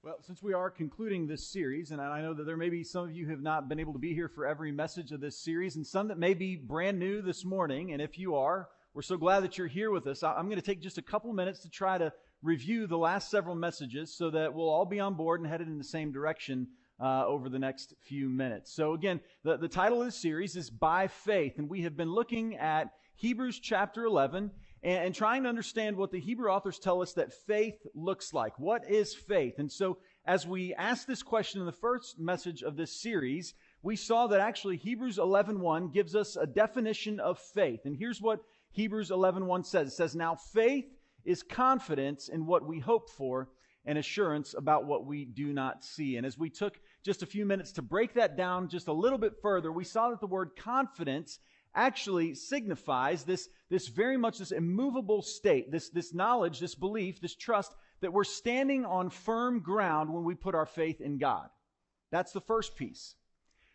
Well, since we are concluding this series, and I know that there may be some of you who have not been able to be here for every message of this series, and some that may be brand new this morning, and if you are, we're so glad that you're here with us. I'm going to take just a couple minutes to try to review the last several messages so that we'll all be on board and headed in the same direction over the next few minutes. So again, the title of this series is By Faith, and we have been looking at Hebrews chapter 11 and trying to understand what the Hebrew authors tell us that faith looks like. What is faith? And so as we asked this question in the first message of this series, we saw that actually Hebrews 11:1 gives us a definition of faith. And here's what Hebrews 11:1 says. It says, "Now faith is confidence in what we hope for and assurance about what we do not see." And as we took just a few minutes to break that down just a little bit further, we saw that the word confidence actually signifies this very much this immovable state, this knowledge, this belief, this trust that we're standing on firm ground when we put our faith in God. That's the first piece.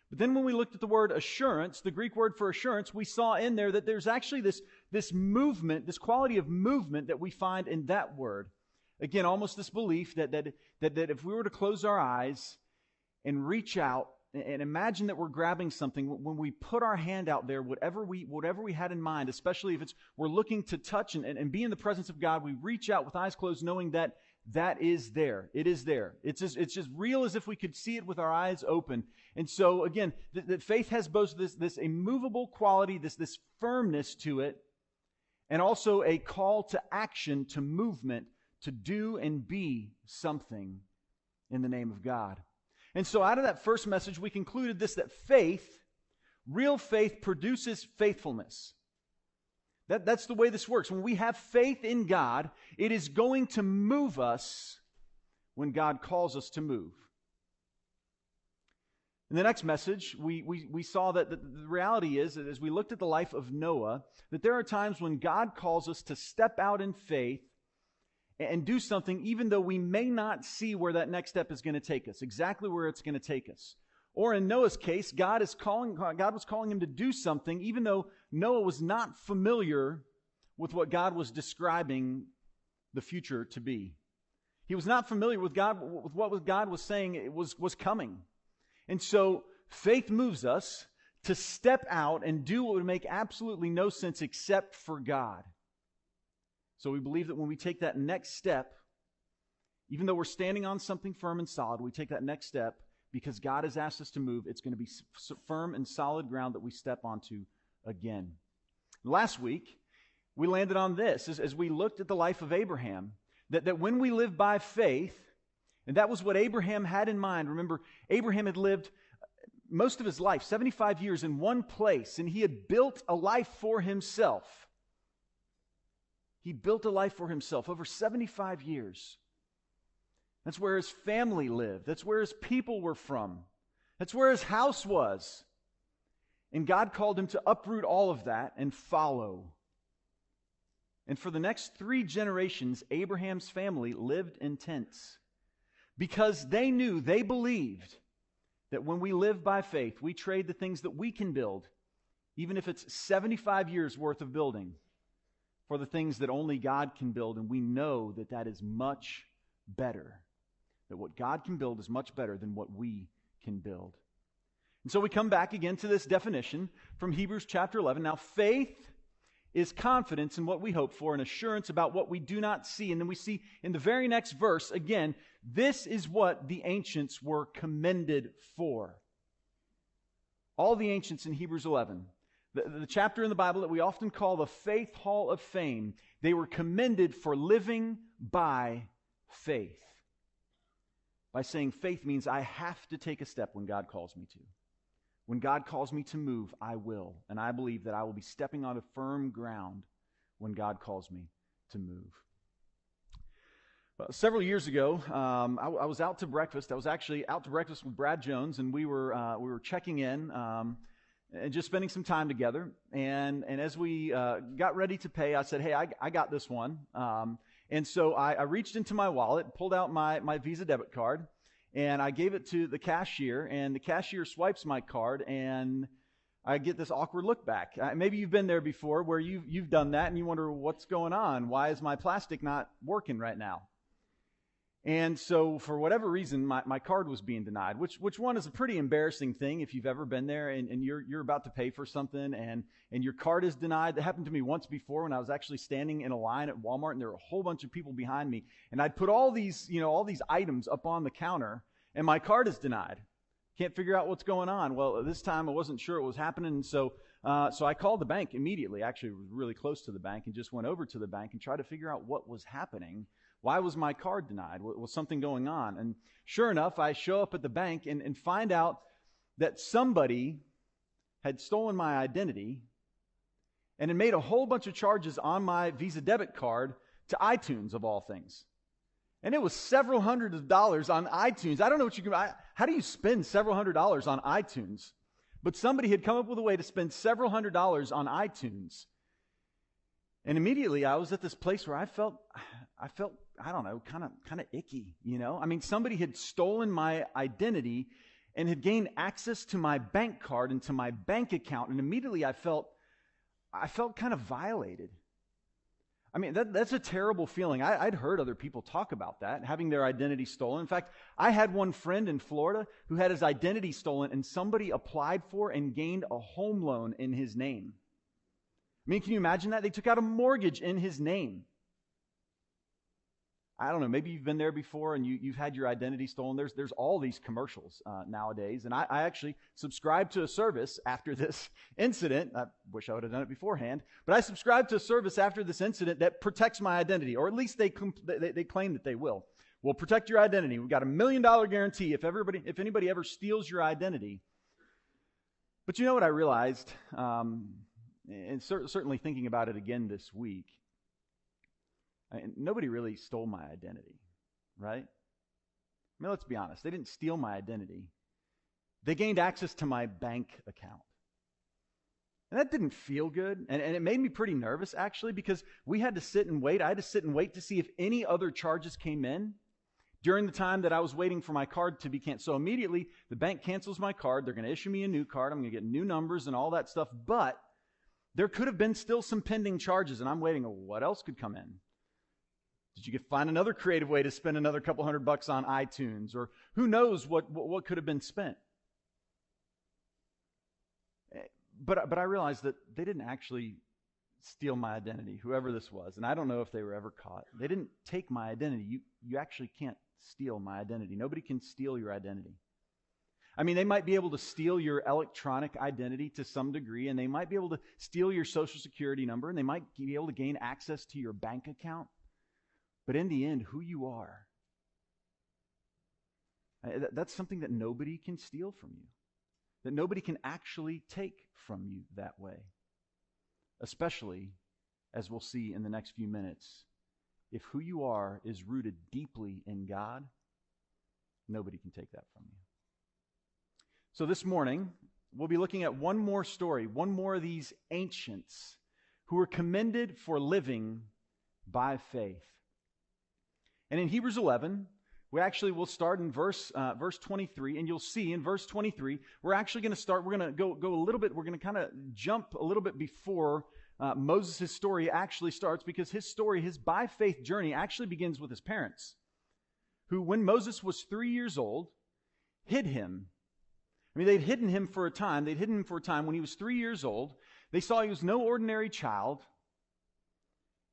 But then when we looked at the word assurance, the Greek word for assurance, we saw in there that there's actually this movement, this quality of movement that we find in that word. Again, almost this belief that if we were to close our eyes and reach out and imagine that we're grabbing something, when we put our hand out there, whatever we had in mind, especially if we're looking to touch and be in the presence of God, we reach out with eyes closed, knowing that is there. It is there. It's just real as if we could see it with our eyes open. And so again, that faith has both this immovable quality, this firmness to it, and also a call to action, to movement, to do and be something in the name of God. And so out of that first message, we concluded that faith, real faith, produces faithfulness. That's the way this works. When we have faith in God, it is going to move us when God calls us to move. In the next message, we saw that the reality is that as we looked at the life of Noah, that there are times when God calls us to step out in faith and do something even though we may not see where that next step is going to take us, exactly where it's going to take us. Or in Noah's case, God was calling him to do something even though Noah was not familiar with what God was describing the future to be. He was not familiar with what God was saying was coming. And so faith moves us to step out and do what would make absolutely no sense except for God. So we believe that when we take that next step, even though we're standing on something firm and solid, we take that next step because God has asked us to move. It's going to be firm and solid ground that we step onto again. Last week, we landed on this as we looked at the life of Abraham, that when we live by faith, and that was what Abraham had in mind. Remember, Abraham had lived most of his life, 75 years in one place, and he had built a life for himself. He built a life for himself over 75 years. That's where his family lived. That's where his people were from. That's where his house was. And God called him to uproot all of that and follow. And for the next 3 generations, Abraham's family lived in tents because they believed that when we live by faith, we trade the things that we can build, even if it's 75 years worth of building, for the things that only God can build, and we know that is much better. That what God can build is much better than what we can build. And so we come back again to this definition from Hebrews chapter 11. Now, faith is confidence in what we hope for and assurance about what we do not see. And then we see in the very next verse, again, this is what the ancients were commended for. All the ancients in Hebrews 11, the chapter in the Bible that we often call the Faith Hall of Fame, they were commended for living by faith. By saying faith means I have to take a step when God calls me to. When God calls me to move, I will. And I believe that I will be stepping on a firm ground when God calls me to move. Several years ago, I was out to breakfast. I was actually out to breakfast with Brad Jones, and we were checking in and just spending some time together. And as we got ready to pay, I said, "Hey, I got this one." And so I reached into my wallet, pulled out my Visa debit card, and I gave it to the cashier. And the cashier swipes my card, and I get this awkward look back. Maybe you've been there before where you've done that, and you wonder, what's going on? Why is my plastic not working right now? And so for whatever reason, my card was being denied, which one is a pretty embarrassing thing if you've ever been there and you're about to pay for something and your card is denied. That happened to me once before when I was actually standing in a line at Walmart and there were a whole bunch of people behind me. And I'd put all these items up on the counter and my card is denied. Can't figure out what's going on. Well, this time I wasn't sure what was happening. And so I called the bank immediately. Actually, it was really close to the bank and just went over to the bank and tried to figure out what was happening. Why was my card denied? Was something going on? And sure enough, I show up at the bank and find out that somebody had stolen my identity and had made a whole bunch of charges on my Visa debit card to iTunes, of all things. And it was several hundred of dollars on iTunes. I don't know what you can... How do you spend several $100s on iTunes? But somebody had come up with a way to spend several $100s on iTunes. And immediately I was at this place where I felt, I don't know, kind of icky, you know? I mean, somebody had stolen my identity and had gained access to my bank card and to my bank account. And immediately I felt kind of violated. I mean, that's a terrible feeling. I'd heard other people talk about that, having their identity stolen. In fact, I had one friend in Florida who had his identity stolen and somebody applied for and gained a home loan in his name. I mean, can you imagine that? They took out a mortgage in his name. I don't know, maybe you've been there before and you've had your identity stolen. There's all these commercials nowadays. And I actually subscribed to a service after this incident. I wish I would have done it beforehand. But I subscribed to a service after this incident that protects my identity, or at least they claim that they will. We'll protect your identity. We've got $1 million guarantee if anybody ever steals your identity. But you know what I realized? And certainly thinking about it again this week, nobody really stole my identity, right? I mean, let's be honest. They didn't steal my identity. They gained access to my bank account. And that didn't feel good. And it made me pretty nervous, actually, because we had to sit and wait. I had to sit and wait to see if any other charges came in during the time that I was waiting for my card to be canceled. So immediately, the bank cancels my card. They're going to issue me a new card. I'm going to get new numbers and all that stuff. But there could have been still some pending charges, and I'm waiting. What else could come in? Did you find another creative way to spend another couple $100 on iTunes? Or who knows what could have been spent? But I realized that they didn't actually steal my identity, whoever this was. And I don't know if they were ever caught. They didn't take my identity. You actually can't steal my identity. Nobody can steal your identity. I mean, they might be able to steal your electronic identity to some degree, and they might be able to steal your social security number, and they might be able to gain access to your bank account. But in the end, who you are, that's something that nobody can steal from you, that nobody can actually take from you that way. Especially, as we'll see in the next few minutes, if who you are is rooted deeply in God, nobody can take that from you. So this morning, we'll be looking at one more story, one more of these ancients who were commended for living by faith. And in Hebrews 11, we actually will start in verse 23, and you'll see in verse 23, we're actually going to start, we're going to go a little bit, we're going to kind of jump a little bit before Moses' story actually starts, because his story, his by faith journey actually begins with his parents, who when Moses was 3 years old, hid him. I mean, they'd hidden him for a time. They'd hidden him for a time. When he was 3 years old, they saw he was no ordinary child.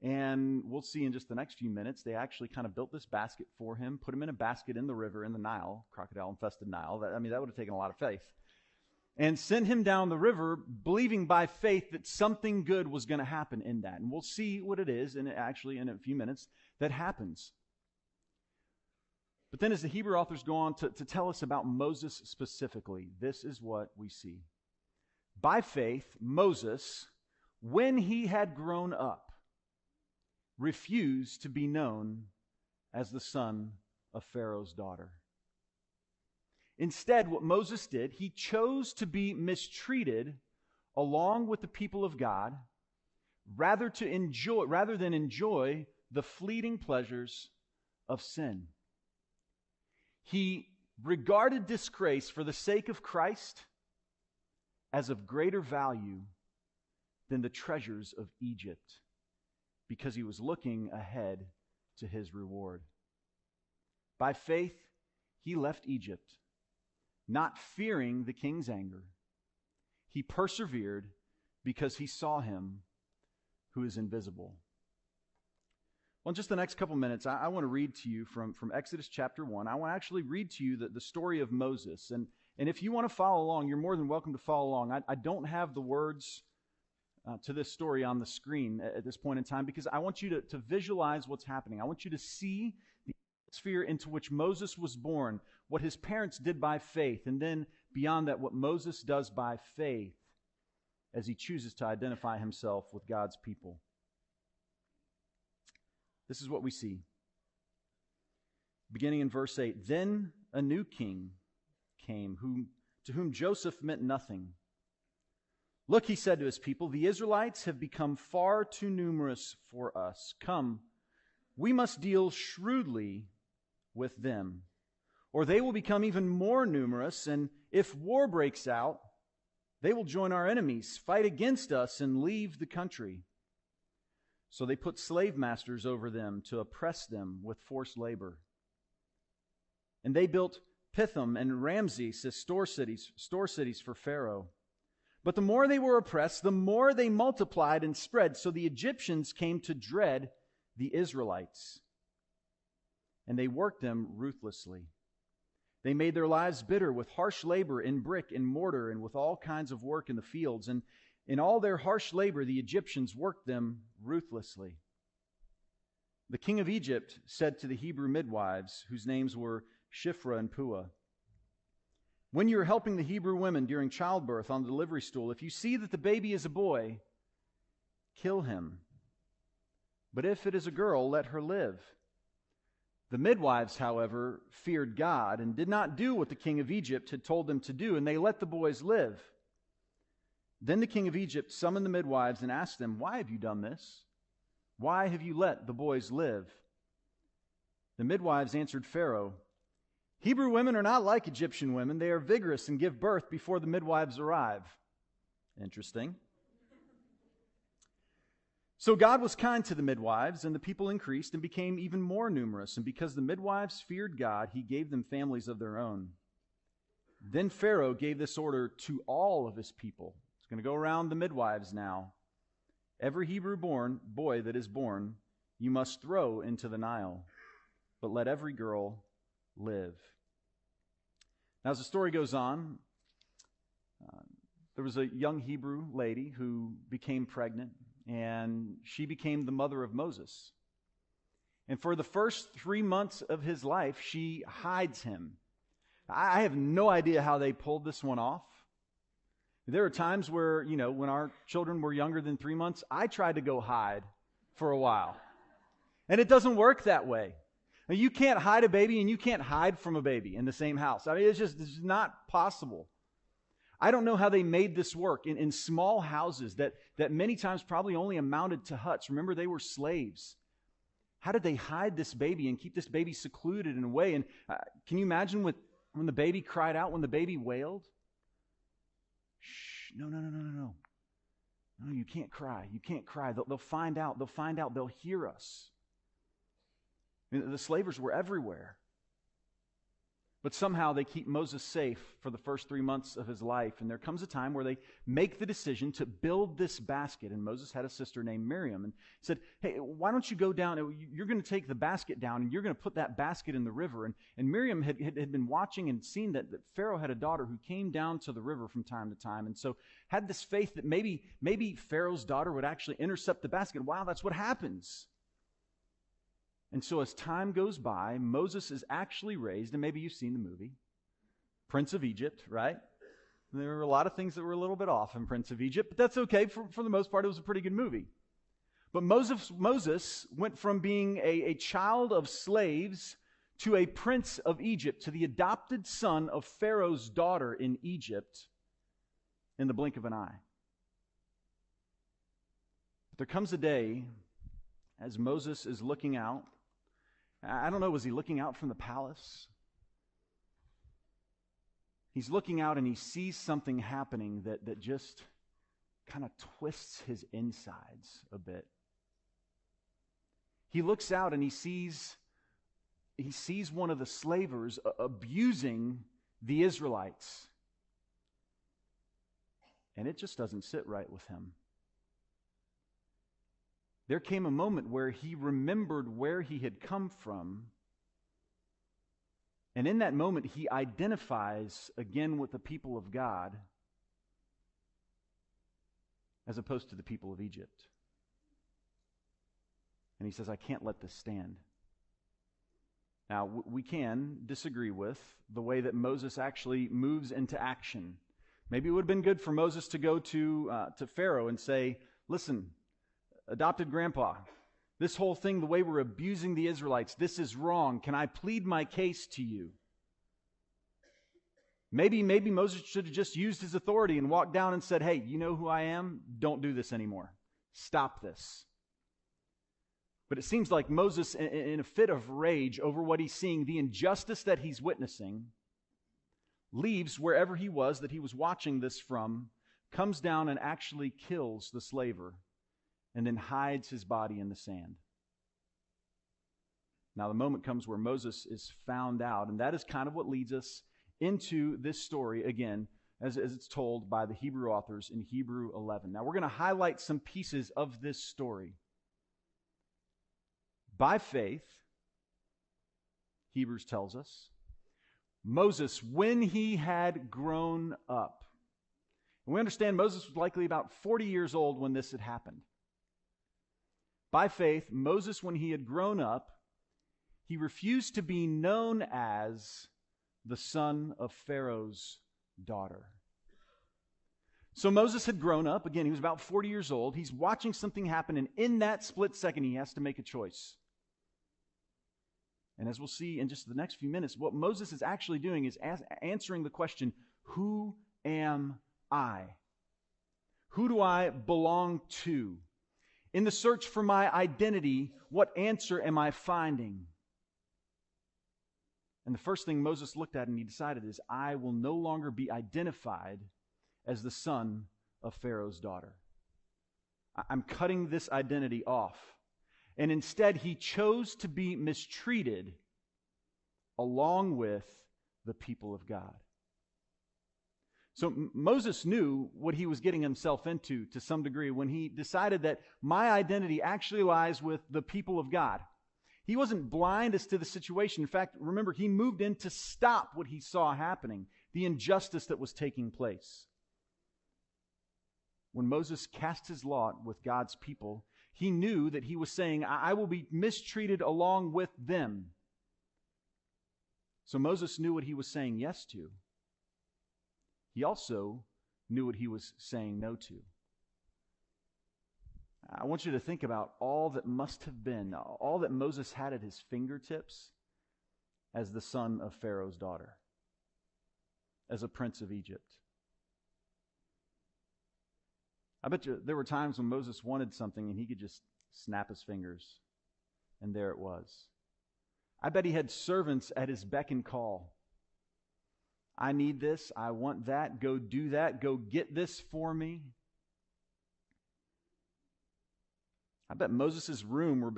And we'll see in just the next few minutes, they actually kind of built this basket for him, put him in a basket in the river, in the Nile, crocodile-infested Nile. That would have taken a lot of faith. And sent him down the river, believing by faith that something good was going to happen in that. And we'll see what it is, and actually in a few minutes, that happens. But then as the Hebrew authors go on to tell us about Moses specifically, this is what we see. By faith, Moses, when he had grown up, refused to be known as the son of Pharaoh's daughter. Instead, what Moses did, he chose to be mistreated along with the people of God rather than enjoy the fleeting pleasures of sin. He regarded disgrace for the sake of Christ as of greater value than the treasures of Egypt, because he was looking ahead to his reward. By faith, he left Egypt, not fearing the king's anger. He persevered because he saw him who is invisible. Well, in just the next couple minutes, I want to read to you from Exodus chapter 1. I want to actually read to you the story of Moses. And if you want to follow along, you're more than welcome to follow along. I don't have the words to this story on the screen at this point in time because I want you to visualize what's happening. I want you to see the atmosphere into which Moses was born, what his parents did by faith, and then beyond that, what Moses does by faith as he chooses to identify himself with God's people. This is what we see. Beginning in verse 8, "Then a new king came, to whom Joseph meant nothing. 'Look,' he said to his people, 'the Israelites have become far too numerous for us. Come, we must deal shrewdly with them, or they will become even more numerous, and if war breaks out, they will join our enemies, fight against us, and leave the country.' So they put slave masters over them to oppress them with forced labor. And they built Pithom and Ramses as store cities for Pharaoh. But the more they were oppressed, the more they multiplied and spread. So the Egyptians came to dread the Israelites, and they worked them ruthlessly. They made their lives bitter with harsh labor in brick and mortar and with all kinds of work in the fields. And in all their harsh labor, the Egyptians worked them ruthlessly. The king of Egypt said to the Hebrew midwives, whose names were Shiphrah and Puah, 'When you are helping the Hebrew women during childbirth on the delivery stool, if you see that the baby is a boy, kill him. But if it is a girl, let her live.' The midwives, however, feared God and did not do what the king of Egypt had told them to do, and they let the boys live. Then the king of Egypt summoned the midwives and asked them, 'Why have you done this? Why have you let the boys live?' The midwives answered Pharaoh, 'Hebrew women are not like Egyptian women. They are vigorous and give birth before the midwives arrive.'" Interesting. So God was kind to the midwives, and the people increased and became even more numerous. And because the midwives feared God, he gave them families of their own. Then Pharaoh gave this order to all of his people. It's going to go around the midwives now. "Every Hebrew-born boy that is born, you must throw into the Nile, but let every girl live." Now, as the story goes on, there was a young Hebrew lady who became pregnant, and she became the mother of Moses. And for the first 3 months of his life, she hides him. I have no idea how they pulled this one off. There are times where, when our children were younger than 3 months, I tried to go hide for a while. And it doesn't work that way. Now, you can't hide a baby and you can't hide from a baby in the same house. I mean, it's not possible. I don't know how they made this work in small houses that many times probably only amounted to huts. Remember, they were slaves. How did they hide this baby and keep this baby secluded in a way? And can you imagine when the baby cried out, when the baby wailed? Shh, no. No, you can't cry. You can't cry. They'll find out. They'll hear us. I mean, the slavers were everywhere. But somehow they keep Moses safe for the first 3 months of his life. And there comes a time where they make the decision to build this basket. And Moses had a sister named Miriam and said, "Hey, why don't you go down? You're going to take the basket down and you're going to put that basket in the river." And Miriam had been watching and seen that Pharaoh had a daughter who came down to the river from time to time. And so had this faith that maybe Pharaoh's daughter would actually intercept the basket. Wow, that's what happens. And so as time goes by, Moses is actually raised, and maybe you've seen the movie, Prince of Egypt, right? There were a lot of things that were a little bit off in Prince of Egypt, but that's okay. For the most part, it was a pretty good movie. But Moses went from being a child of slaves to a prince of Egypt, to the adopted son of Pharaoh's daughter in Egypt in the blink of an eye. But there comes a day as Moses is looking out. I don't know, was he looking out from the palace? He's looking out and he sees something happening that just kind of twists his insides a bit. He looks out and he sees he sees one of the slavers abusing the Israelites. And it just doesn't sit right with him. There came a moment where he remembered where he had come from. And in that moment, he identifies again with the people of God as opposed to the people of Egypt. And he says, I can't let this stand. Now, we can disagree with the way that Moses actually moves into action. Maybe it would have been good for Moses to go to Pharaoh and say, listen, adopted grandpa, this whole thing, the way we're abusing the Israelites, this is wrong. Can I plead my case to you? Maybe Moses should have just used his authority and walked down and said, hey, you know who I am? Don't do this anymore. Stop this. But it seems like Moses, in a fit of rage over what he's seeing, the injustice that he's witnessing, leaves wherever he was that he was watching this from, comes down and actually kills the slaver, and then hides his body in the sand. Now the moment comes where Moses is found out, and that is kind of what leads us into this story again, as it's told by the Hebrew authors in Hebrew 11. Now we're going to highlight some pieces of this story. By faith, Hebrews tells us, Moses, when he had grown up. And we understand Moses was likely about 40 years old when this had happened. By faith, Moses, when he had grown up, he refused to be known as the son of Pharaoh's daughter. So Moses had grown up. Again, he was about 40 years old. He's watching something happen, and in that split second, he has to make a choice. And as we'll see in just the next few minutes, what Moses is actually doing is answering the question, who am I? Who do I belong to? In the search for my identity, what answer am I finding? And the first thing Moses looked at and he decided is, I will no longer be identified as the son of Pharaoh's daughter. I'm cutting this identity off. And instead, he chose to be mistreated along with the people of God. So Moses knew what he was getting himself into to some degree when he decided that my identity actually lies with the people of God. He wasn't blind as to the situation. In fact, remember, he moved in to stop what he saw happening, the injustice that was taking place. When Moses cast his lot with God's people, he knew that he was saying, I will be mistreated along with them. So Moses knew what he was saying yes to. He also knew what he was saying no to. I want you to think about all that must have been, all that Moses had at his fingertips as the son of Pharaoh's daughter, as a prince of Egypt. I bet you there were times when Moses wanted something and he could just snap his fingers, and there it was. I bet he had servants at his beck and call. I need this, I want that, go do that, go get this for me. I bet Moses' room was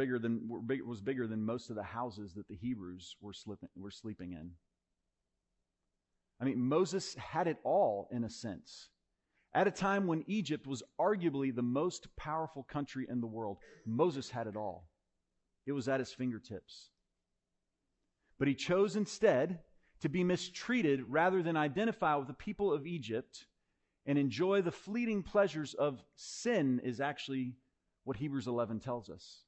bigger than most of the houses that the Hebrews were sleeping in. I mean, Moses had it all in a sense. At a time when Egypt was arguably the most powerful country in the world, Moses had it all. It was at his fingertips. But he chose instead to be mistreated rather than identify with the people of Egypt and enjoy the fleeting pleasures of sin, is actually what Hebrews 11 tells us.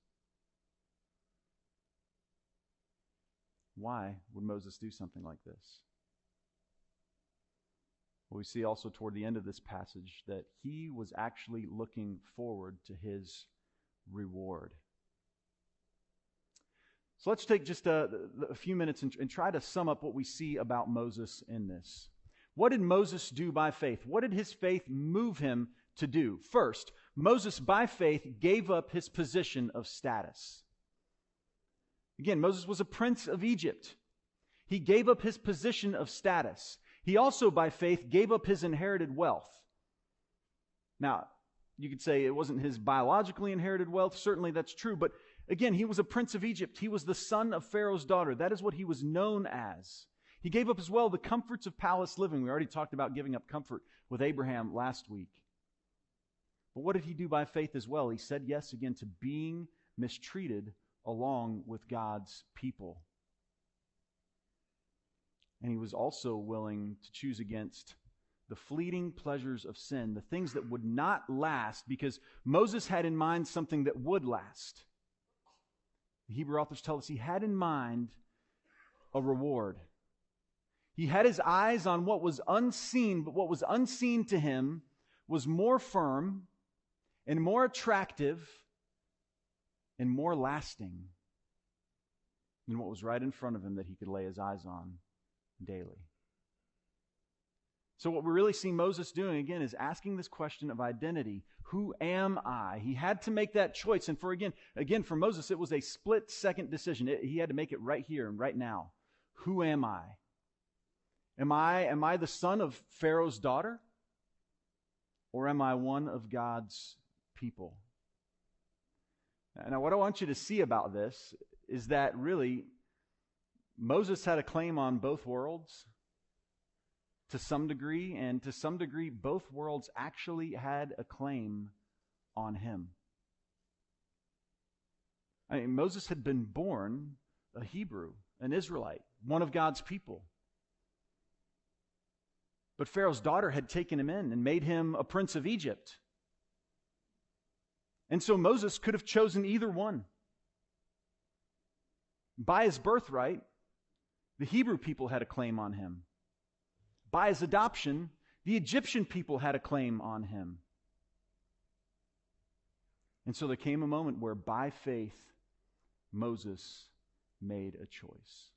Why would Moses do something like this? Well, we see also toward the end of this passage that he was actually looking forward to his reward. So let's take just a few minutes and try to sum up what we see about Moses in this. What did Moses do by faith? What did his faith move him to do? First, Moses by faith gave up his position of status. Again, Moses was a prince of Egypt. He gave up his position of status. He also, by faith, gave up his inherited wealth. Now, you could say it wasn't his biologically inherited wealth. Certainly that's true, but Again, he was a prince of Egypt. He was the son of Pharaoh's daughter. That is what he was known as. He gave up as well the comforts of palace living. We already talked about giving up comfort with Abraham last week. But what did he do by faith as well? He said yes again to being mistreated along with God's people. And he was also willing to choose against the fleeting pleasures of sin, the things that would not last, because Moses had in mind something that would last. The Hebrew authors tell us he had in mind a reward. He had his eyes on what was unseen, but what was unseen to him was more firm and more attractive and more lasting than what was right in front of him that he could lay his eyes on daily. So what we really see Moses doing, again, is asking this question of identity. Who am I? He had to make that choice. And for Moses, it was a split-second decision. He had to make it right here and right now. Who am I? Am I the son of Pharaoh's daughter? Or am I one of God's people? Now, what I want you to see about this is that really Moses had a claim on both worlds to some degree, and to some degree both worlds actually had a claim on him. I mean, Moses had been born a Hebrew, an Israelite, one of God's people. But Pharaoh's daughter had taken him in and made him a prince of Egypt. And so Moses could have chosen either one. By his birthright, the Hebrew people had a claim on him. By his adoption, the Egyptian people had a claim on him. And so there came a moment where by faith, Moses made a choice.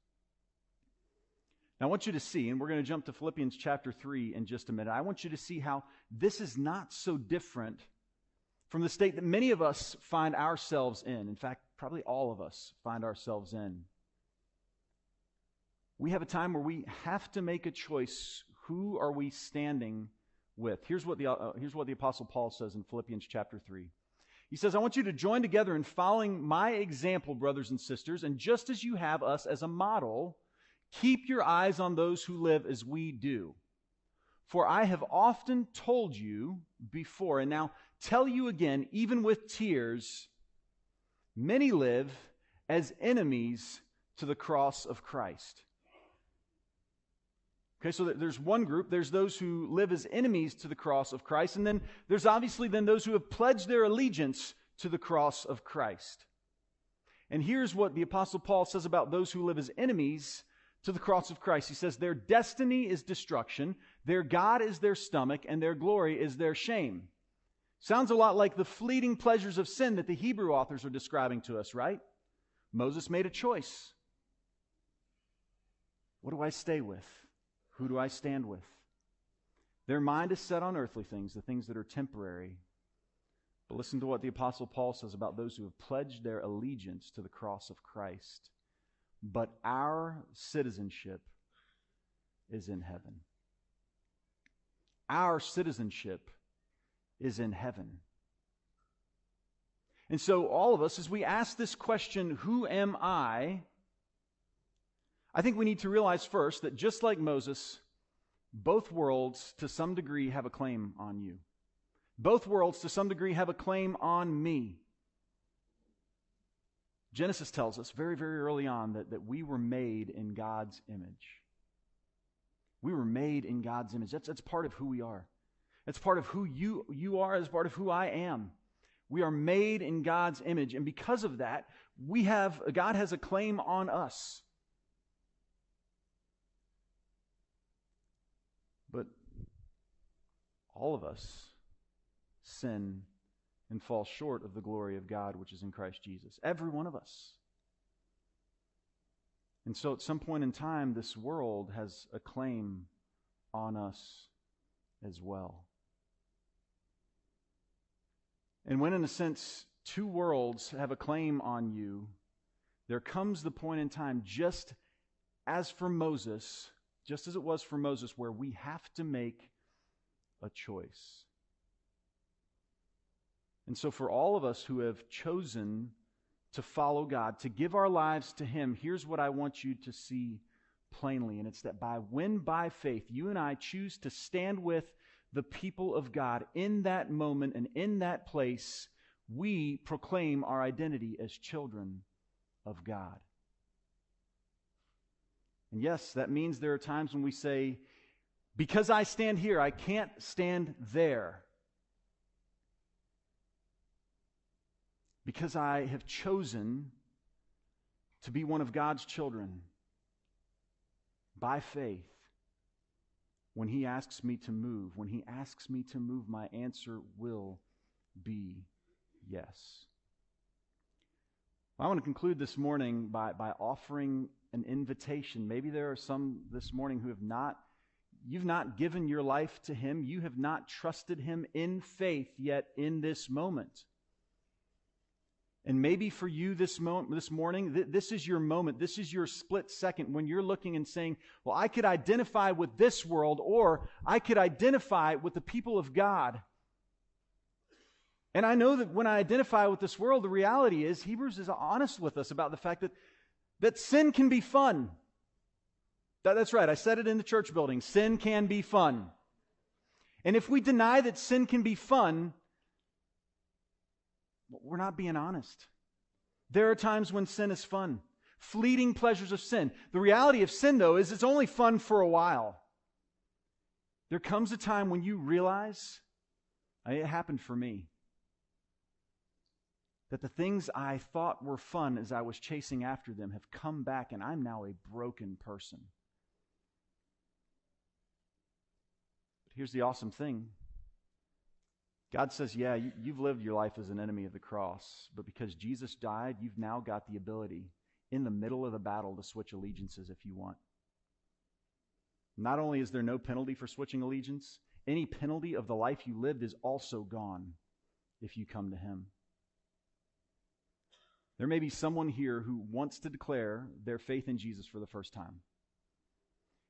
Now I want you to see, and we're going to jump to Philippians chapter 3 in just a minute. I want you to see how this is not so different from the state that many of us find ourselves in. In fact, probably all of us find ourselves in. We have a time where we have to make a choice. Who are we standing with? Here's what the Apostle Paul says in Philippians chapter 3. He says, I want you to join together in following my example, brothers and sisters, and just as you have us as a model, keep your eyes on those who live as we do. For I have often told you before, and now tell you again, even with tears, many live as enemies to the cross of Christ. Okay, so there's one group, there's those who live as enemies to the cross of Christ, and then there's obviously then those who have pledged their allegiance to the cross of Christ. And here's what the Apostle Paul says about those who live as enemies to the cross of Christ. He says, their destiny is destruction, their God is their stomach, and their glory is their shame. Sounds a lot like the fleeting pleasures of sin that the Hebrew authors are describing to us, right? Moses made a choice. What do I stay with? Who do I stand with? Their mind is set on earthly things, the things that are temporary. But listen to what the Apostle Paul says about those who have pledged their allegiance to the cross of Christ. But our citizenship is in heaven. Our citizenship is in heaven. And so all of us, as we ask this question, who am I think we need to realize first that just like Moses, both worlds to some degree have a claim on you. Both worlds to some degree have a claim on me. Genesis tells us very, very early on that we were made in God's image. We were made in God's image. That's part of who we are. That's part of who you are. That's part of who I am. We are made in God's image. And because of that, God has a claim on us. But all of us sin and fall short of the glory of God, which is in Christ Jesus. Every one of us. And so at some point in time, this world has a claim on us as well. And when, in a sense, two worlds have a claim on you, there comes the point in time, just as it was for Moses, where we have to make a choice. And so for all of us who have chosen to follow God, to give our lives to Him, here's what I want you to see plainly. And it's that when by faith you and I choose to stand with the people of God in that moment and in that place, we proclaim our identity as children of God. And yes, that means there are times when we say, because I stand here, I can't stand there. Because I have chosen to be one of God's children by faith. When He asks me to move, my answer will be yes. I want to conclude this morning by offering an invitation. Maybe there are some this morning who you've not given your life to Him. You have not trusted Him in faith yet in this moment. And maybe for you this morning, this is your moment. This is your split second when you're looking and saying, well, I could identify with this world, or I could identify with the people of God. And I know that when I identify with this world, the reality is Hebrews is honest with us about the fact that sin can be fun. That's right. I said it in the church building. Sin can be fun. And if we deny that sin can be fun, we're not being honest. There are times when sin is fun. Fleeting pleasures of sin. The reality of sin, though, is it's only fun for a while. There comes a time when you realize, it happened for me, that the things I thought were fun as I was chasing after them have come back, and I'm now a broken person. But here's the awesome thing. God says, yeah, you've lived your life as an enemy of the cross, but because Jesus died, you've now got the ability in the middle of the battle to switch allegiances if you want. Not only is there no penalty for switching allegiance, any penalty of the life you lived is also gone if you come to Him. There may be someone here who wants to declare their faith in Jesus for the first time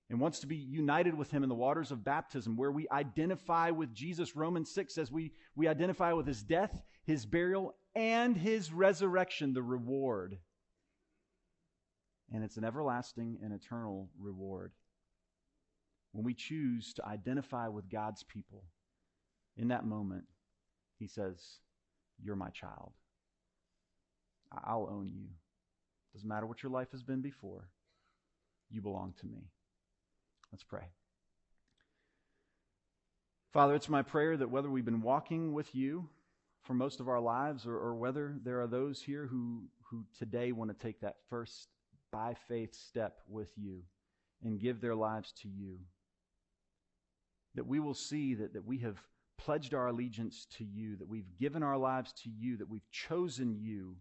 and wants to be united with Him in the waters of baptism, where we identify with Jesus. Romans 6 says we identify with His death, His burial, and His resurrection, the reward. And it's an everlasting and eternal reward. When we choose to identify with God's people, in that moment, He says, you're my child. I'll own you. Doesn't matter what your life has been before. You belong to me. Let's pray. Father, it's my prayer that whether we've been walking with you for most of our lives, or whether there are those here who today want to take that first by faith step with you and give their lives to you, that we will see that we have pledged our allegiance to you, that we've given our lives to you, that we've chosen you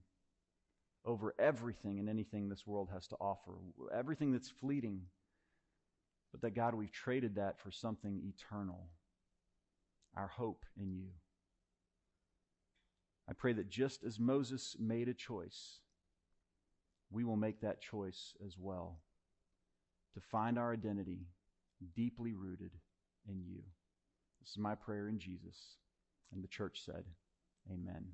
over everything and anything this world has to offer, everything that's fleeting. But that, God, we've traded that for something eternal, our hope in you. I pray that just as Moses made a choice, we will make that choice as well, to find our identity deeply rooted in you. This is my prayer in Jesus. And the church said, amen.